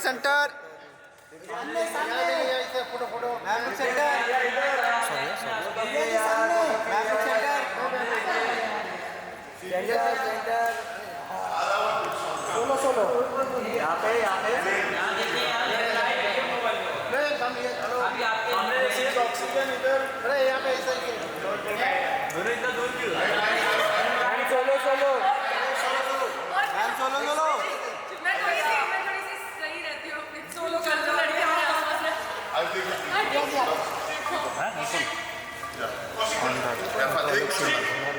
Centre photo photo ma'am centre centre solo solo यहाँ पे oxygen इधर अरे यहाँ पे ऐसा ही इतना दूर क्यों solo solo ma'am solo solo मैं थोड़ी सी सही रहती हूँ सोलो कर दो लड़के हमारे आसपास हैं।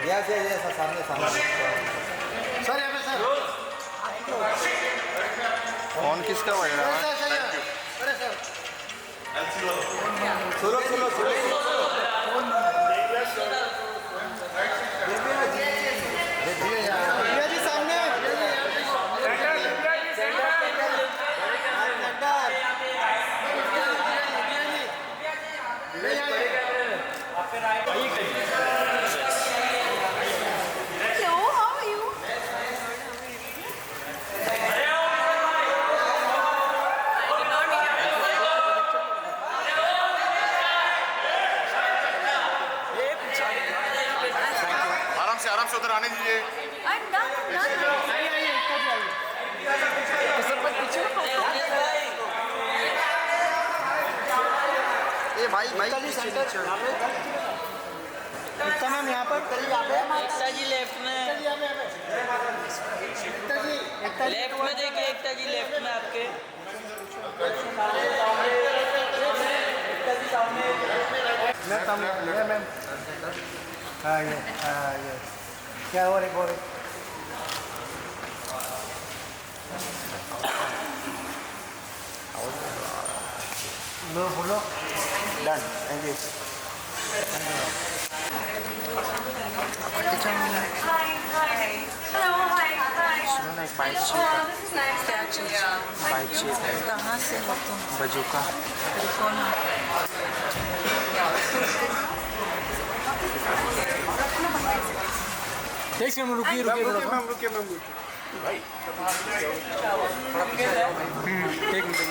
यस यस यस सामने सामने सर यहाँ पे सर फोन किसका बज रहा है अरे सर सुनो सुनो सुनो भैया जी सामने Hello, how are you? आराम से उधर आने दीजिए। I'm done. ए भाई भाई सेंटर एकता मैम यहाँ पर करिए यहाँ पे एकता जी लेफ्ट में लेफ्ट में देखिए एकता जी लेफ्ट में आपके मैम हाँ ये क्या और एक लो बोलो done thank you Hello, hi. सुनो ना एक बाइक Oh, चाहिए this is nice. Yeah. Bike चाहिए था कहाँ से हो तुम बजूका कौन एक मिनट रुकिए रुकिए मैम रुकिए एक मिनट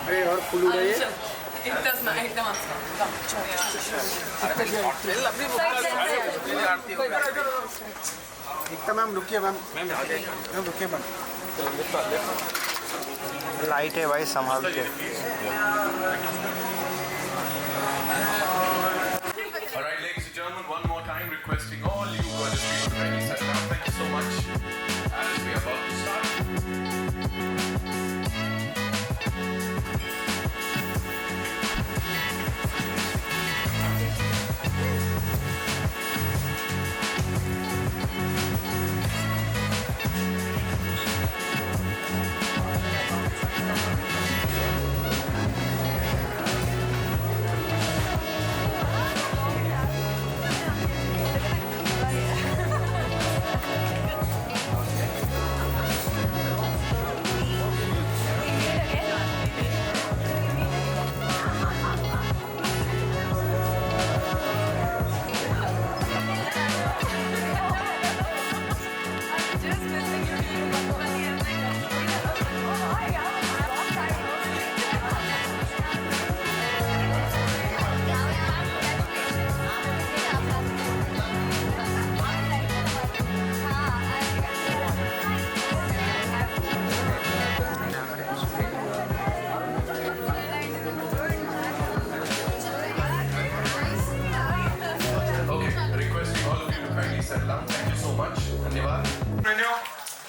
अरे और फुल हो रही है एकदम एकता मैम रुकिए मैम रुकिए मैम लाइट है भाई संभाल के All right, ladies and gentlemen, one more time requesting all you brothers to be ready, set up. Thank you so much. As we are about to start.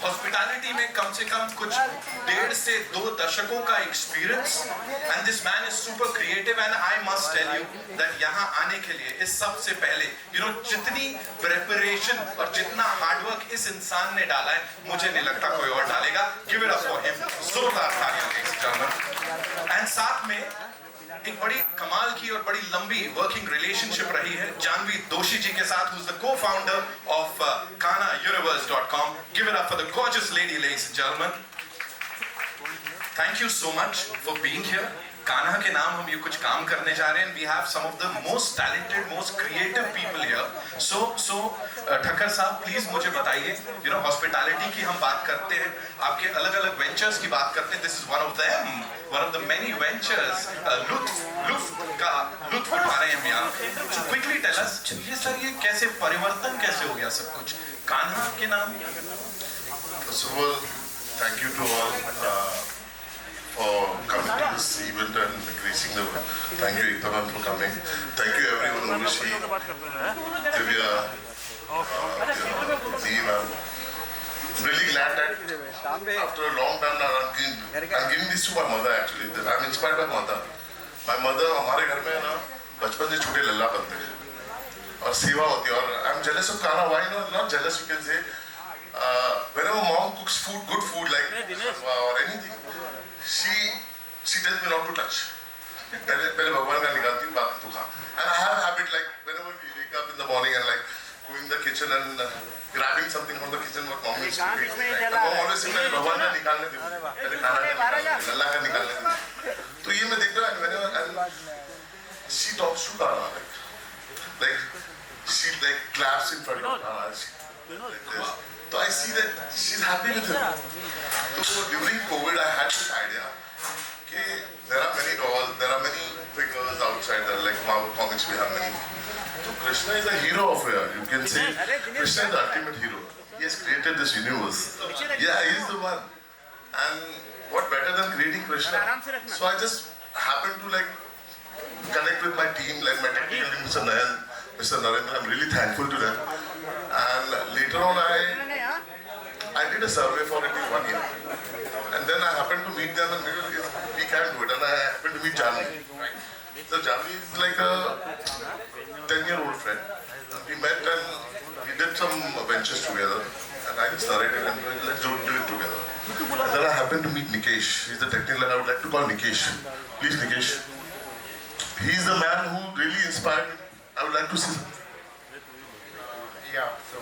Hospitality में कम से कम कुछ 1.5 से 2 दशकों का experience and this man is super creative and I must tell you that यहाँ आने के लिए इस सबसे पहले जितनी प्रिपरेशन और जितना हार्डवर्क इस इंसान ने डाला है मुझे नहीं लगता कोई और डालेगा। Give it up for him, जोरदार तालियां लेडीज एंड जेंटलमैन। एंड साथ में एक बड़ी कमाल की और बड़ी लंबी वर्किंग रिलेशनशिप रही है जानवी दोषी जी के साथ, who is the co-founder of KhanaUniverse.com. Give it up for the gorgeous lady, ladies and gentlemen. Thank you so much for being here. Kanha के नाम हम ये कुछ काम करने जा रहे हैं. We have some of the most talented, most creative people here. So Thakkar साहब प्लीज मुझे बताइए, हॉस्पिटैलिटी की हम बात करते हैं, आपके अलग अलग वेंचर्स की बात करते हैं. This is one of them, one of the many ventures. लुत्फ उठा रहे हैं हम यहाँ. So quickly tell us, ये कैसे परिवर्तन कैसे हो गया सब कुछ कान्हा के नाम? First of all, thank you to all for coming to this event and gracing the. Thank you, Ekta ma'am, for coming. Thank you, everyone, Urushi, Divya, Dee ma'am. I'm really glad that after a long time now, I'm giving this to my mother actually. I'm inspired by mother. My mother, हमारे घर में ना बचपन से छोटे लल्ला बनते हैं और सेवा होती है और I'm jealous of Kana. Why not jealous? You can say whenever mom cooks food, good food like or anything. She tells me not to touch. पहले भगवान का निकालती हूँ बाकी तू खा. And I have a habit like whenever we wake up in the morning and like going in the kitchen and grabbing something from the kitchen what mom used to eat. The mom always says like भगवान का निकालने दे, पहले खाना का निकालने, अल्लाह का निकालने दे. तो ये मैं देखता हूँ and whenever and she talks to Kana like she like claps in front of Kana like this. So I see that she's happy with him. So during COVID, I had this idea that there are many dolls, there are many figures outside there, like Marvel Comics, we have many. So Krishna is a hero of here. You can say Krishna is the ultimate hero. He has created this universe. Yeah, he is the one. And what better than creating Krishna? So I just happened to like connect with my team, like my technical team, Mr. Nayan, Mr. Narendra. I'm really thankful to them. And later on, I did a survey for it in 1 year. And then I happened to meet them and we can do it. And I happened to meet Janvi. So Janvi is like a 10-year-old friend. We met and we did some ventures together. And I just narrated and let's do it together. And then I happened to meet Nikesh. He's the technical and I would like to call Nikesh. Please Nikesh. He's the man who really inspired me. I would like to see something. Yeah, so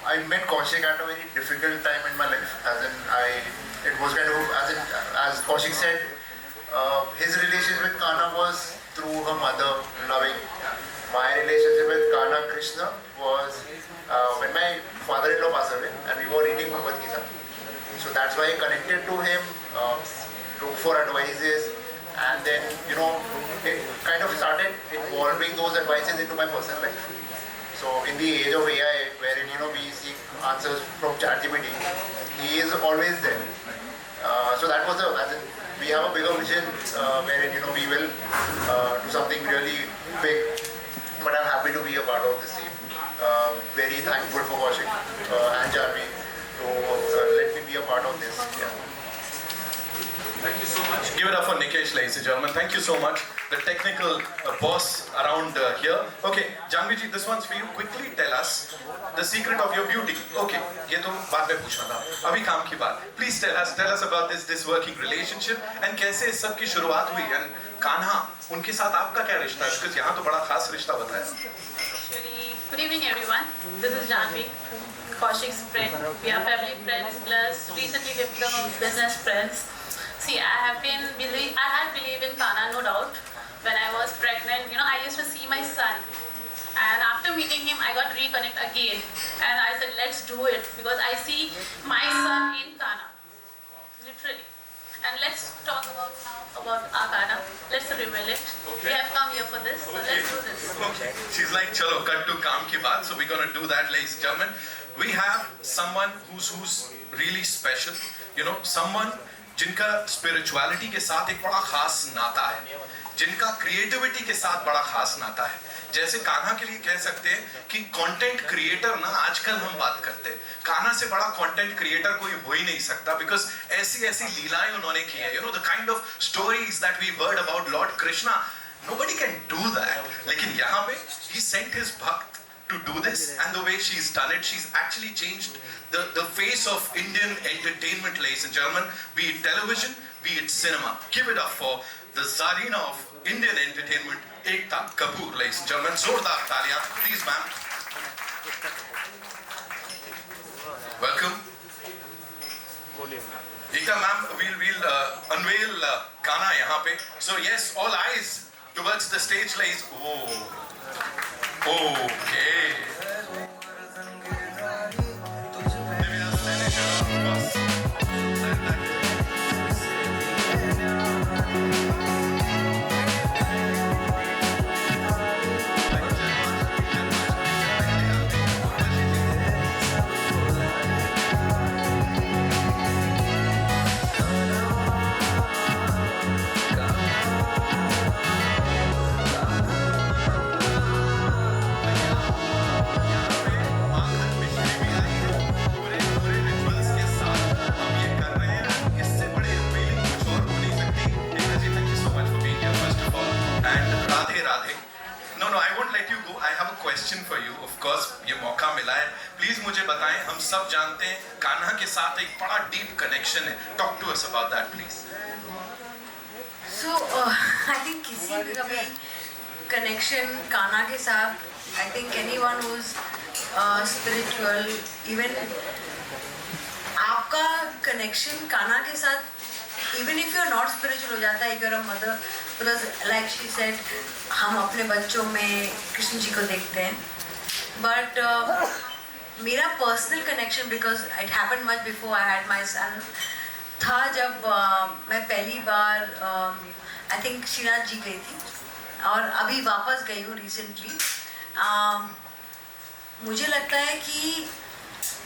I met Kaushik at a very difficult time in my life. It was kind of, as Kaushik said, his relationship with Kana was through her mother, loving. My relationship with Kana Krishna was when my father-in-law passed away and we were reading Bhagavad Gita. So that's why I connected to him, looked for advices, and then, it kind of started involving those advices into my personal life. So in the age of AI, wherein we seek answers from ChatGPT, he is always there. So that was we have a bigger vision wherein we will do something really big. But I'm happy to be a part of this team. Very thankful for Kaushik and Janvi to let me be a part of this. Yeah. Thank you so much. Give it up for Nikesh, ladies and gentlemen. Thank you so much. The technical boss around here. Okay, Janvi ji, this one's for you. Quickly tell us the secret of your beauty. Okay, ये तो बाद में पूछना था. अभी काम की बात. Please tell us about this working relationship and कैसे इस सब की शुरुआत हुई and कान्हा उनके साथ आपका क्या रिश्ता है? क्योंकि यहाँ तो बड़ा खास रिश्ता बताया. Good evening, everyone. This is Janvi, Kaushik's friend. We are family friends, plus recently we become business friends. See, I had believed in Kana, no doubt. When I was pregnant, I used to see my son. And after meeting him, I got reconnected again. And I said, let's do it. Because I see my son in Kana. Literally. And let's talk about our Kana. Let's reveal it. Okay. We have come here for this, so let's do this. Okay. She's like, chalo, cut to kaam ki baat. So we're gonna do that, ladies and gentlemen. We have someone who's really special. Someone जिनका spirituality के साथ एक बड़ा खास नाता है, जिनका creativity के साथ बड़ा खास नाता है. जैसे कान्हा के लिए कह सकते हैं कि कंटेंट क्रिएटर ना आजकल हम बात करते हैं, कान्हा से बड़ा कंटेंट क्रिएटर कोई हो ही नहीं सकता. बिकॉज ऐसी लीलाएं उन्होंने की है. The kind of stories that we heard about lord Krishna, nobody can do that. लेकिन यहाँ पे ही sent his bhakt to do this, and the way she's done it, she's actually changed the face of Indian entertainment, ladies and gentlemen, be it television, be it cinema. Give it up for the Zarina of Indian entertainment, Ekta Kapoor, ladies and gentlemen. Zordar Talia, please, ma'am. Welcome. Ekta, ma'am, we'll unveil गाना यहाँ पे. So yes, all eyes towards the stage, ladies. Oh, okay. Question for you. Of course ये मौका मिला है, please मुझे बताएं. हम सब जानते हैं कान्हा के साथ एक बड़ा डीप कनेक्शन है. Talk to us about that please. So I think किसी का भी कनेक्शन कान्हा के साथ, I think anyone who is spiritual, even आपका कनेक्शन कान्हा के साथ, even if you are not spiritual, हो जाता है. If you are a mother, because like she said, हम अपने बच्चों में कृष्ण जी को देखते हैं. बट मेरा personal connection, because it happened much before I had my son, था जब मैं पहली बार आई थिंक श्रीनाथ जी गई थी और अभी वापस गई हूँ रिसेंटली. मुझे लगता है कि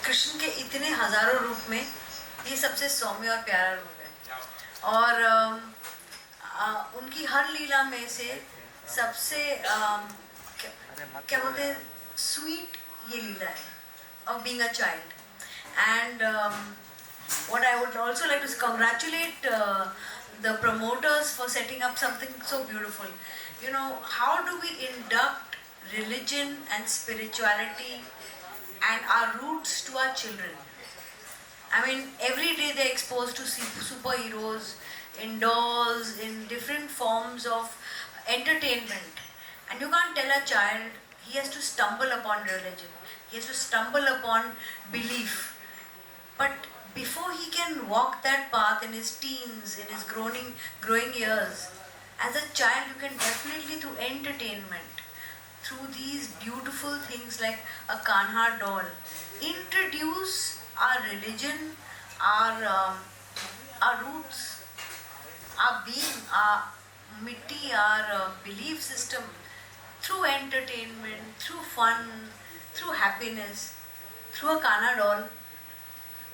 कृष्ण के इतने हजारों रूप में ये सबसे सौम्य और प्यारा रूप है. और उनकी हर लीला में से सबसे क्या बोलते हैं, स्वीट ये लीला है of being a child. And what I would also like to congratulate the promoters for setting up something so beautiful. You know, how do we induct religion and spirituality and our roots to our children? I mean, every day they're exposed to superheroes in dolls, in different forms of entertainment. And you can't tell a child he has to stumble upon religion. He has to stumble upon belief. But before he can walk that path in his teens, in his growing years, as a child you can definitely, through entertainment, through these beautiful things like a Kanha doll, introduce our religion, our roots, our being, our mitti, our belief system, through entertainment, through fun, through happiness, through a Kanha doll.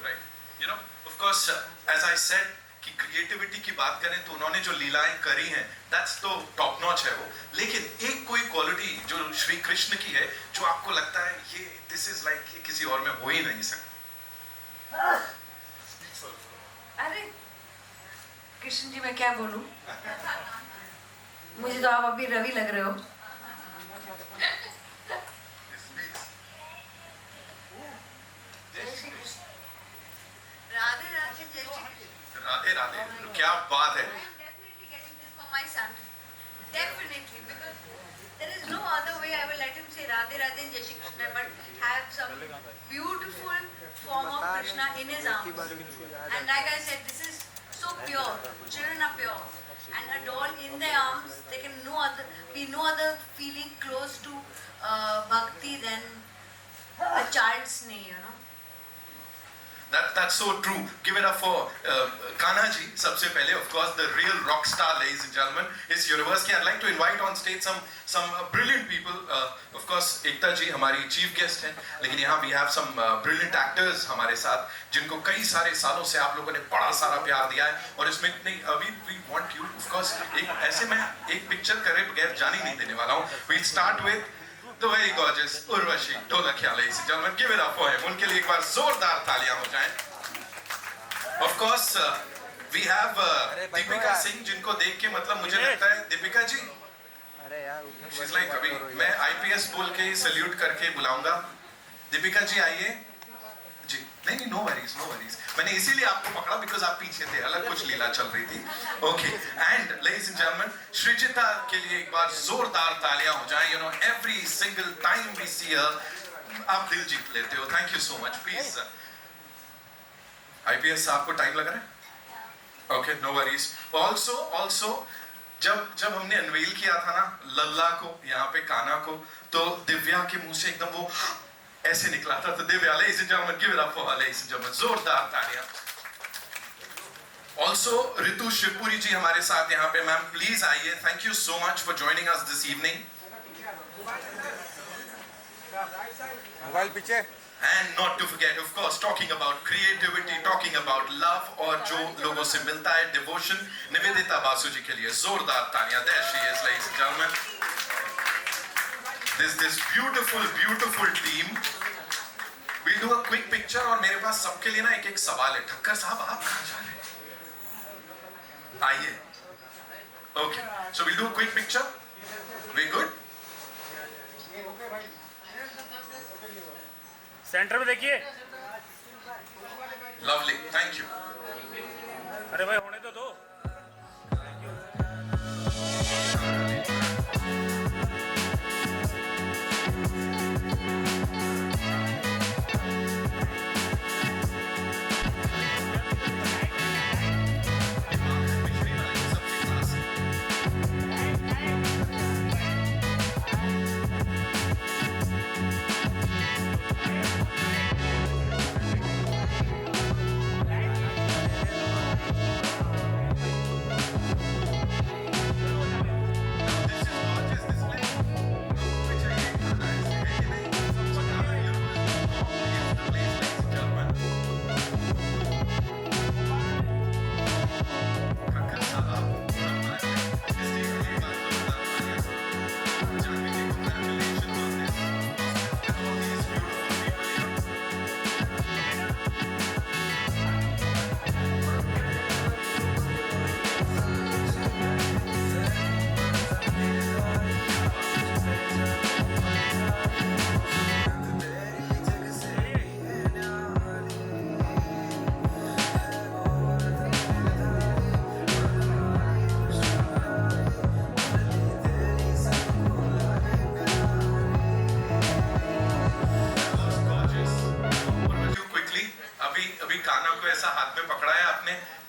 Right. You know, of course, as I said, कि creativity की बात करें तो उन्होंने जो लीलाएं करी हैं, दैट्स तो टॉप नॉच है वो. लेकिन एक कोई क्वालिटी जो श्री कृष्ण की है जो आपको लगता है ये दिस इज लाइक किसी और में हो ही नहीं सकता. अरे कृष्ण जी, मैं क्या बोलूं, मुझे तो आप अभी रवि लग रहे हो. राधे राधे, जय श्री कृष्ण. राधे राधे, क्या बात है. I'm definitely getting this for my son. Definitely, because there is no other way I will let him say Radhe Radhe and Jai Shri Krishna, but have some beautiful form of Krishna in his arms. And like I said, this is so pure. Children are pure. And a doll in their arms, there can be no other feeling close to bhakti than a child's sneh, you know. That's so true. Give it up for Kanha ji. सबसे पहले, of course, the real rock star, ladies and gentlemen, is universe. I'd like to invite on stage some brilliant people. Of course, Ekta ji हमारी chief guest हैं. लेकिन यहाँ we have some brilliant actors हमारे साथ, जिनको कई सारे सालों से आप लोगों ने बड़ा सारा प्यार दिया है. और इसमें नहीं, अभी we want you, of course, एक ऐसे मैं एक पिक्चर करे बगैर जाने नहीं देने वाला हूँ. We start with the very gorgeous Urvashi Dholakia, ladies and gentlemen. Give it up for him. उनके लिए एक बार जोरदार तालियां हो जाएं. Of course, we have Deepika Singh, जिनको देख के मतलब मुझे लगता है दीपिका जी, अरे यार she's like अभी मैं IPS बोल के सल्यूट करके बुलाऊंगा. दीपिका जी आइए जी. नहीं, नो वरीज, नो वरीज. मैंने इसीलिए आपको पकड़ा बिकॉज आप पीछे थे, अलग कुछ लीला चल रही थी. Okay. And ladies and gentleman, Srijita के लिए एक बार जोरदार तालियां हो जाएं. You know, every single time we see her, आप दिल जीत लेते हो. Thank you so much. Please IPS, आपको टाइम लग रहा है? Okay, no worries. ऑल्सो जब हमने अनवेल किया था ना लल्ला को, यहाँ पे काना को, तो दिव्या के मुंह से एकदम वो ऐसे निकला था। तो Divya, ladies and gentlemen, give it up for her, ladies and gentlemen, जोरदार तालियां। ऑल्सो रितु शिवपुरी जी हमारे साथ यहाँ पे। मैम प्लीज आइए। Thank you so much for joining us this evening. Mobile पीछे। And not to forget, of course, talking about creativity, talking about love, और जो लोगों से मिलता है devotion, निवेदिता बासु जी के लिए जोरदार तालियां। There she is, ladies and gentlemen. This beautiful team. We'll do a quick picture, और मेरे पास सबके लिए ना एक सवाल है। ठक्कर साहब, आप कहाँ जा रहे हैं? आइए। Okay, so we'll do a quick picture. We good? Centre में देखिए। Lovely, thank you. अरे भाई होने तो दो।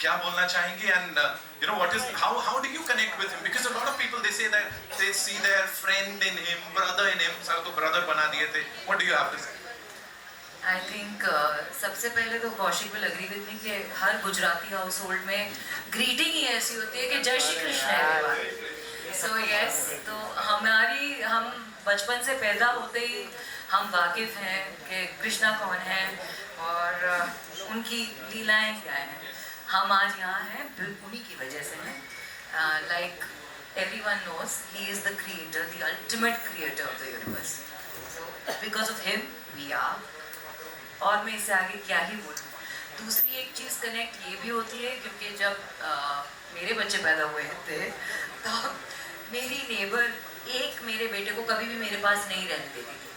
क्या बोलना चाहेंगे and you know what is how do you connect with him, because a lot of people they say that they see their friend in him, brother in him, sir तो brother बना दिए थे. What do you have to say? I think सबसे पहले तो Kaushik will agree with me कि हर Gujarati house hold में greeting ही ऐसी होती है कि जय Shri Krishna everyone. So yes, तो हम बचपन से पैदा होते ही हम वाकिफ हैं कि कृष्णा कौन है और उनकी लीलाएं क्या हैं. हम आज यहाँ हैं उन्हीं की वजह से हैं. Like everyone knows, he is the creator, the ultimate creator of the universe. So because of him we are. और मैं इससे आगे क्या ही बोलूँ. दूसरी एक चीज़ कनेक्ट ये भी होती है क्योंकि जब मेरे बच्चे पैदा हुए थे तो मेरी नेबर एक मेरे बेटे को कभी भी मेरे पास नहीं रहने देती थी.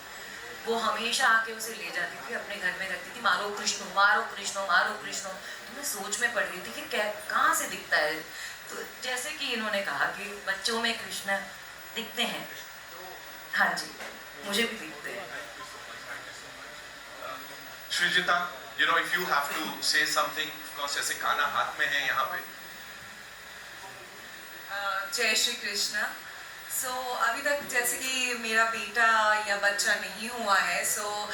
वो हमेशा आके उसे ले जाती थी, अपने घर में रखती थी. मारो कृष्णो मारो कृष्णो मारो कृष्णो. तो मैं सोच में पड़ गई थी कि कहाँ से दिखता है. तो जैसे कि इन्होंने कहा कि बच्चों में कृष्ण दिखते हैं, हाँ जी मुझे भी दिखते हैं. Sreejita, you know, if you have to say something, of course, जैसे खाना हाथ में है यहाँ पे. जय श्री कृष्ण. सो अभी तक जैसे कि मेरा बेटा या बच्चा नहीं हुआ है, so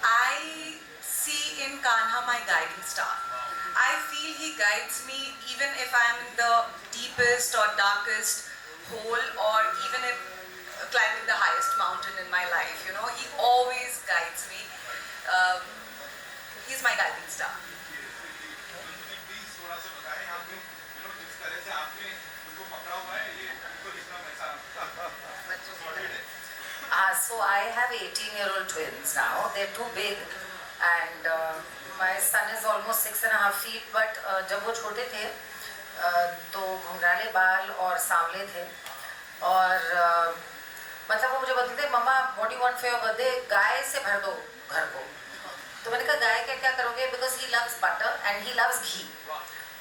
I see in Kanha my guiding star. I feel he guides me even if I am in the deepest or darkest hole, or even if climbing the highest mountain in my life. You know, he always guides me. He's my guiding star. So I have 18-year-old twins now. They're too big, and my son is almost 6.5 feet. But जब वो छोटे थे तो घुंघराले बाल और सांवले थे, और मतलब वो मुझे बोलते थे, मम्मा what do you want for your birthday? गाय से भर दो घर को. तो मैंने कहा गाय का क्या करोगे, because he loves butter and he loves ghee.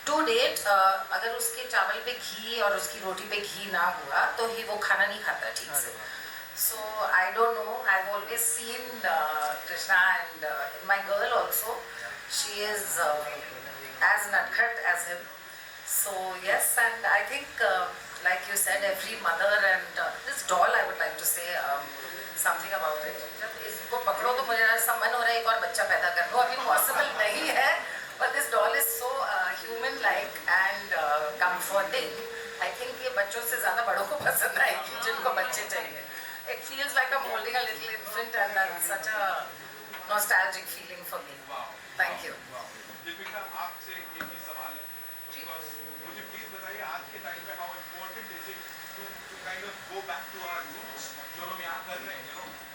To date अगर उसके चावल पे घी और उसकी रोटी पे घी ना हुआ तो ही वो खाना नहीं खाता ठीक से. So I don't know, I have always seen Krishna and my girl also, she is as नटखट as him. So yes, and I think like you said, every mother and this doll, I would like to say something about it. जब इसको पकड़ो तो मुझे ऐसा मन हो रहा है एक और बच्चा पैदा कर लो. अभी possible नहीं है, but this doll is so human-like and comforting. I think ये बच्चों से ज़्यादा बड़ों को पसंद आएगी जिनको बच्चे चाहिए. It feels like I'm holding a little infant, and that's such a nostalgic feeling for me. Thank you. Deepika, आपसे एक ही सवाल है. मुझे प्लीज बताइए आज के टाइम पे how important is it to kind of go back to our roots जो हम यहाँ कर रहे हैं.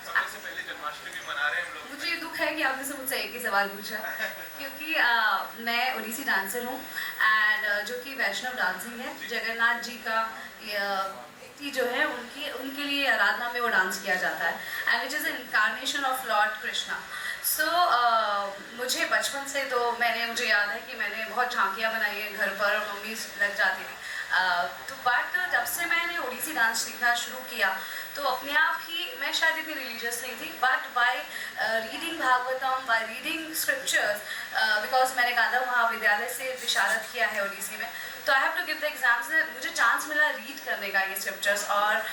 समय से पहले जन्माष्टमी मना रहे हैं हम लोग. मुझे ये दुख है कि आपने से मुझसे एक ही सवाल पूछा क्योंकि मैं ओडिसी डांसर हूँ एंड जो कि वैष्णव डांसिंग है. जगन्नाथ जी का जो है उनके लिए आराधना में वो डांस किया जाता है and which is incarnation of lord Krishna. So मुझे बचपन से तो मुझे याद है कि मैंने बहुत झांकियाँ बनाई है घर पर, मम्मी लग जाती थी. तो बट जब से मैंने ओडिसी डांस सीखना शुरू किया तो अपने आप ही मैं शायद इतनी रिलीजियस नहीं थी, but by reading Bhagavatam, by reading scriptures, because मैंने गांधा महाविद्यालय से विशारद किया है ओडिसी में, तो I have to give the exams. मुझे चांस मिला रीड करने का ये स्क्रिप्चर्स और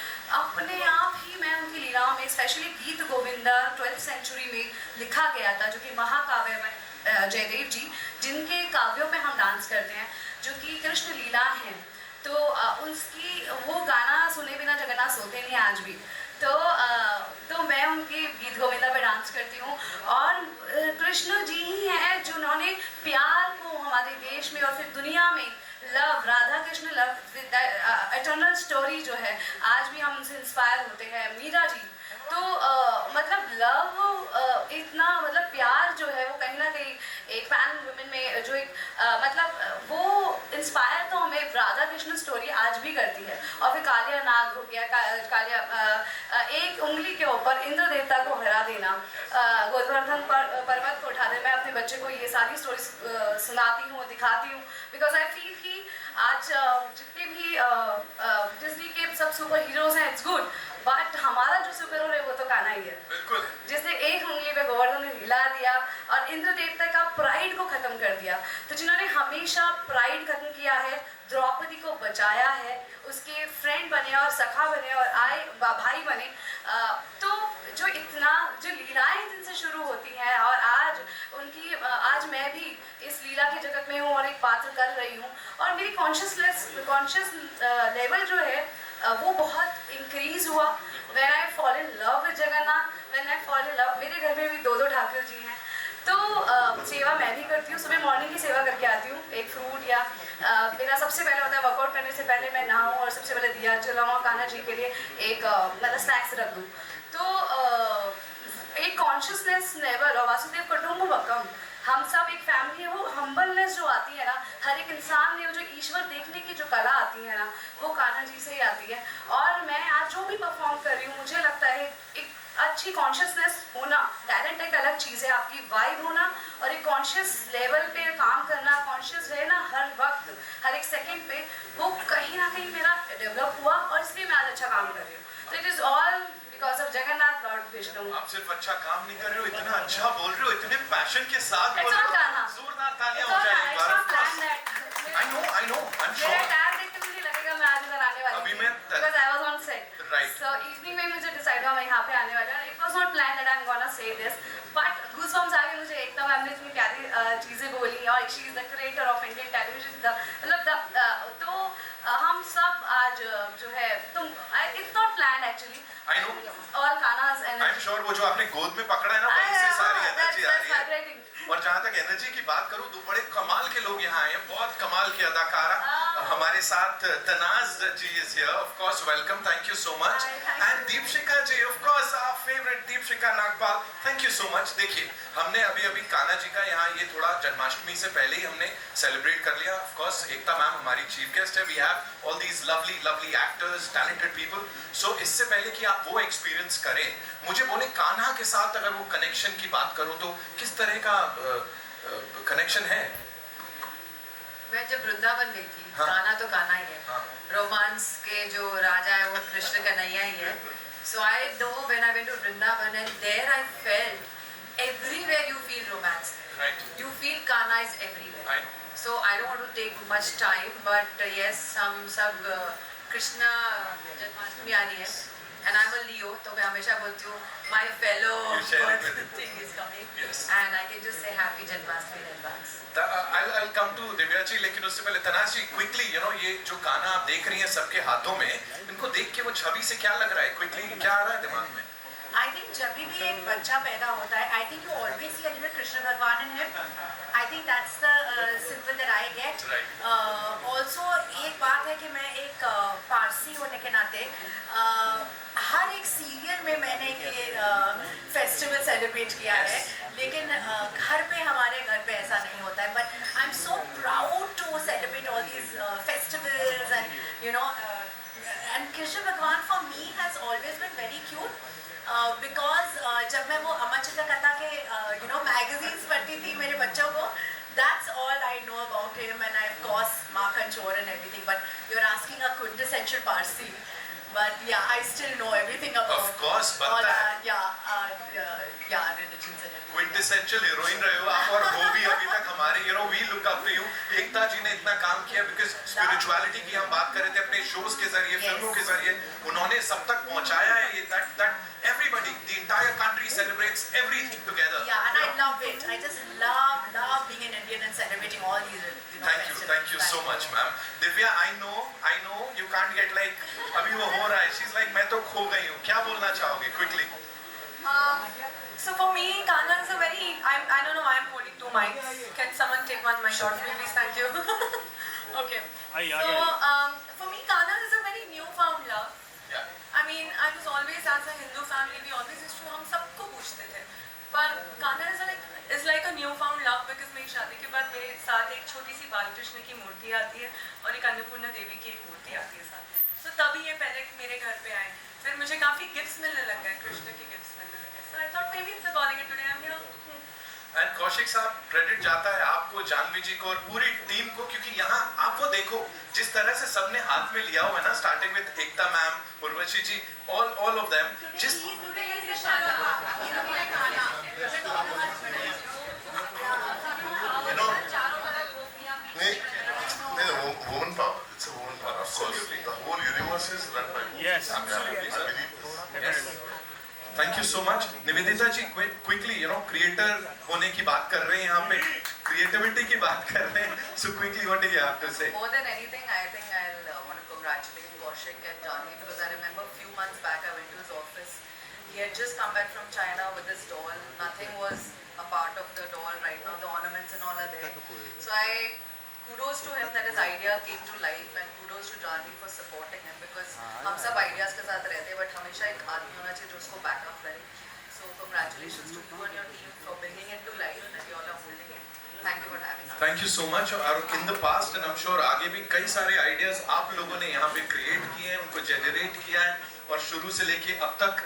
अपने आप ही मैं उनकी लीलाओं में, स्पेशली गीत गोविंदा 12th सेंचुरी में लिखा गया था जो कि महाकाव्य में जयदेव जी जिनके काव्यों पे हम डांस करते हैं जो कि कृष्ण लीला हैं, तो उसकी वो गाना सुने बिना जगन्नाथ सोते नहीं आज भी. तो मैं उनके गीत गोविंदा पे डांस करती हूँ और कृष्ण जी ही हैं जिन्होंने प्यार को हमारे देश में और फिर दुनिया में love, Radha Krishna love, eternal story जो है आज भी हम उनसे इंस्पायर होते हैं. मीरा जी तो मतलब लव इतना मतलब प्यार जो है वो कहीं ना कहीं एक फैन वुमेन में जो एक मतलब वो इंस्पायर तो हमें राधा कृष्ण स्टोरी आज भी करती है. और फिर कालिया नाग हो गया, कालिया एक उंगली के ऊपर इंद्र देवता को हरा देना, गोवर्धन पर्वत को उठा दे. मैं अपने बच्चे को ये सारी स्टोरी सुनाती हूँ, दिखाती हूँ, बिकॉज आई फील कि आज जितने भी डिज्नी के सब सुपर हीरोज हैं, इट्स गुड, बट हमारा जो सुपर हीरो है वो तो कान्हा ही है. बिल्कुल. जिसने एक उंगली पे गोवर्धन ने हिला दिया और इंद्र देवता का प्राइड को खत्म कर दिया. तो जिन्होंने हमेशा प्राइड खत्म किया है, द्रौपदी को बचाया है, उसके फ्रेंड बने और सखा बने और भाई बने, तो जो लीलाएं जिनसे शुरू होती हैं और आज मैं भी इस लीला के जगत में हूँ और एक पात्र कर रही हूँ और मेरी कॉन्शियस लेवल जो है वो बहुत इंक्रीज हुआ when I fall in love with Jagannath, when I fall in love. मेरे घर में भी 2 ठाकुर जी हैं, तो सेवा मैं भी करती हूँ. सुबह मॉर्निंग की सेवा करके आती हूँ. एक फ्रूट या मेरा सबसे पहले होता है वर्कआउट करने से पहले मैं नहाऊँ और सबसे पहले दिया जलाऊँ और कान्हा जी के लिए एक मतलब स्नैक्स रख दूँ. तो एक कॉन्शियसनेस लेवल और वासुदेव कुटुंबकम, हम सब एक फैमिली है. वो हम्बलनेस जो आती है ना हर एक इंसान में, वो जो ईश्वर देखने की जो कला आती है ना वो कान्हा जी से ही आती है. और मैं आज जो भी परफॉर्म कर रही हूँ मुझे लगता है एक अच्छी कॉन्शियसनेस होना, टैलेंट एक अलग चीज़ है, आपकी वाइब होना और एक कॉन्शियस लेवल पे काम करना, कॉन्शियस रहना हर वक्त हर एक सेकेंड पे, वो कहीं ना कहीं मेरा डेवलप हुआ और इसलिए मैं आज अच्छा काम कर रही हूँ. तो it is all because of Jagannath Lord Vishnu. आप सिर्फ अच्छा काम नहीं कर रहे हो, इतना अच्छा बोल रहे हो, इतने पैशन के साथ बोल रहे हो. जोरदार तालियां हो जाए एक बार. I know, I'm sure. मेरा टैग देख के मुझे लगेगा मैं आज इधर आने वाली अभी थी, मैं because I was on set. Right. So evening में मुझे decide हुआ मैं यहाँ पे आने वाली हूँ. It was not planned that I'm gonna say this, but goosebumps आ गए मुझे एकदम. हमने इतनी प्यारी चीज़ें बोली और she is the creator of Indian television. मतलब तो हम सब आज जो है तुम it's not planned actually. I know. All Kanha's energy. I'm sure वो जो आपने गोद में पकड़ा है ना वहीं से सारी एनर्जी आ रही है. vibrating. और जहाँ तक एनर्जी की बात करूँ तो बड़े कमाल के लोग यहाँ आए हैं, बहुत कमाल की अदाकारा हमारे साथ. तनाज जी is here, of course, welcome, thank you so much. And Deepshikha ji, of course, our favorite Deepshikha Nagpal, thank you so much. देखिए हमने अभी कान्हा जी का यहाँ ये थोड़ा जन्माष्टमी से पहले ही हमने सेलिब्रेट कर लिया. of course एकता मैम हमारी चीफ गेस्ट है. we have all these lovely actors, talented people. so इससे पहले कि आप वो एक्सपीरियंस करें, मुझे बोले कान्हा के साथ अगर वो कनेक्शन की बात करूँ तो किस तरह का कनेक्शन है? मैं जब वृंदावन गई थी, हाँ. कान्हा तो कान्हा ही है. हाँ. रोमांस के जो राजा है वो कृष्ण कन्हैया ही है. So I know when I went to Vrindavan and there I felt everywhere you feel romance. Right. You feel Kanha is everywhere. Right. So I don't want to take much time, but yes, हम सब कृष्णा जन्माष्टमी आ रही है, and I'm a Leo, तो मैं हमेशा बोलती हूँ my fellow birth thing is coming, and I can just say happy Janmashtami in advance. I'll come to Divya ji, लेकिन उससे पहले तनाज जी क्विकली ये जो गाना आप देख रही हैं सबके हाथों में, इनको देख के वो छवि से क्या लग रहा है, क्विकली क्या आ रहा है दिमाग में? I think जब भी एक बच्चा पैदा होता है, I think you always see a little Krishna भगवान in him. I think that's the symbol that I get. Also एक बात है कि मैं एक पारसी होने के नाते हर एक सीरियल में मैंने ये फेस्टिवल सेलिब्रेट किया है, लेकिन घर पे हमारे घर पे ऐसा नहीं होता है. But I'm so proud to celebrate all these festivals and and Krishna भगवान for me has always been very cute. Because जब मैं वो अमर चित्र कथा के magazines पढ़ती थी मेरे बच्चों को, that's all I know about him, and I of course Makan Chor and everything. But you're asking a quintessential Parsi, but yeah, I still know everything about. Of course, all बनता है. Religions and everything. Quintessential heroine रहे हो आप, और वो भी अभी तक हमारे we look up to you. Ekta ji ने इतना काम किया बिकॉज स्पिरिचुअलिटी की हम बात कर रहे थे अपने शोज के जरिए, फिल्मों के जरिए, उन्होंने सब तक पहुंचाया है ये that everybody, the entire country celebrates everything together. Yeah, and I love it. I just love being an Indian and celebrating all these. Thank you so much, ma'am. Divya, I know you can't get like अभी वो हो रहा है. She's like मैं तो खो गई हूँ. क्या बोलना चाहोगे quickly? So for me, Kana is a very, I don't know why I'm holding two mics. Can someone take one mic out, please? Thank you. Okay. So for me, Kana is a very newfound love. Yeah. I mean, I was always, as a Hindu family, we always used to, हम सबको पूछते थे. पर Kana is like a newfound love because मेरी शादी के बाद मेरे साथ एक छोटी सी बालकृष्ण की मूर्ति आती है और एक अन्नपूर्णा देवी की एक मूर्ति आती है साथ. So तभी ये पहले मेरे घर पे आए. फिर मुझे काफी गिफ्ट्स मिलने लग गए, कृष्ण के गिफ्ट्स मिलने लग गए. So I thought maybe it's symbolic and today I'm here. And Kaushik साहब, क्रेडिट जाता है आपको, जानवी जी को और पूरी टीम को, क्योंकि यहाँ आप वो देखो जिस तरह से सबने हाथ में लिया हुआ है ना, starting with Ekta ma'am, Urvashi ji, all of them, जिस woman power. It's a woman power, of course. The whole universe is run by women. Yes, absolutely. I believe this. Thank you so much. Nivedita ji, quickly creator होने की बात कर रहे हैं यहाँ पे, creativity की बात कर रहे हैं, so quickly what do you have to say? More than anything, I think I'll want to congratulate Kaushik and Janvi because I remember a few months back I went to his office. He had just come back from China with his doll. Nothing was a part of the doll right now. The ornaments and all are there. So kudos to him that his idea came to life, and kudos to Janvi for supporting him because हम सब ideas के साथ रहते हैं, but हमेशा एक आदमी होना चाहिए जो उसको back up करे. So congratulations to you and your team for bringing it to life, and you all are holding it. Thank you for having us. Thank you so much. और in the past and I am sure आगे भी कई सारे ideas आप लोगों ने यहाँ पे क्रिएट किए हैं, उनको जनरेट किया है, और शुरू से लेके अब तक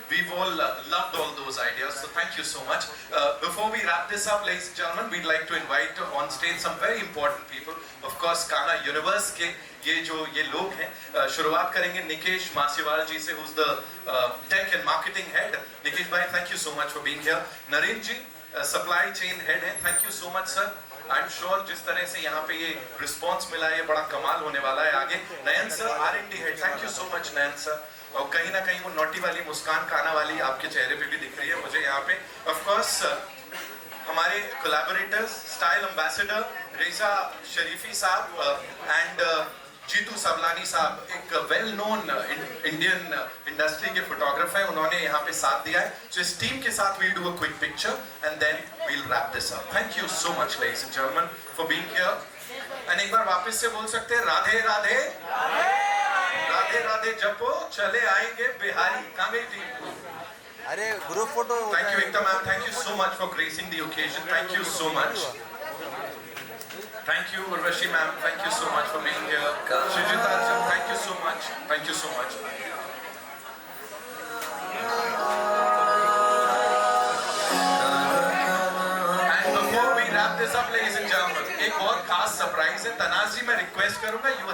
we've all loved all those ideas, so thank you so much. Before we wrap this up, ladies and gentlemen, we'd like to invite on stage some very important people. Of course, Kana Universe के ये लोग हैं. शुरुआत करेंगे निकेश मासीवाल जी से, who's the tech and marketing head. Nikesh भाई, thank you so much for being here. Narendra ji, supply chain head हैं. Thank you so much sir. I'm sure जिस तरह से यहाँ पे ये रिस्पॉन्स मिला है, ये बड़ा कमाल होने वाला है आगे. Nayan sir, R&D head, thank you so much Nayan sir. और कहीं ना कहीं वो नोटी वाली मुस्कान काना वाली आपके चेहरे पे भी दिख रही है मुझे यहाँ पे. ऑफ कोर्स हमारे कोलैबोरेटर्स, स्टाइल एम्बेसडर रेजा शरीफी साहब एंड जीतू सवलानी साहब, एक वेल नोन इंडियन इंडस्ट्री के फोटोग्राफर हैं, उन्होंने यहाँ पे साथ दिया है. सो इस टीम के साथ we'll do a quick picture and then we'll wrap this up. Thank you so much ladies and gentlemen for being here. And एक बार वापस से बोल सकते हैं राधे राधे राधे राधे जपो चले आएंगे बिहारी. कहाँ गई टीम? अरे group photo. Thank you Ekta ma'am, thank you so much for gracing the occasion. Thank you so much. Thank you Urvashi ma'am, thank you so much for being here. Shrijita sir, thank you so much. Thank you so much. And before we wrap this up ladies and gentlemen, एक बहुत खास surprise है. तनाज जी, मैं request करूंगा, you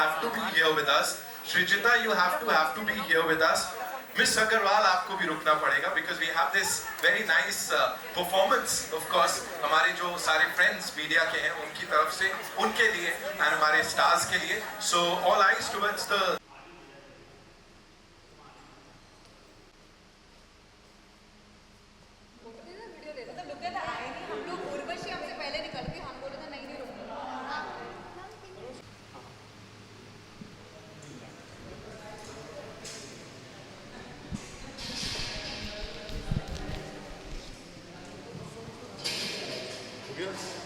have to be here with us. Shrijita, you have to be here with us. Miss Agarwal आपको भी रुकना पड़ेगा because we have this very nice performance of course हमारे जो सारे फ्रेंड्स मीडिया के हैं उनकी तरफ से उनके लिए एंड हमारे स्टार्स के लिए so all eyes towards the Yes.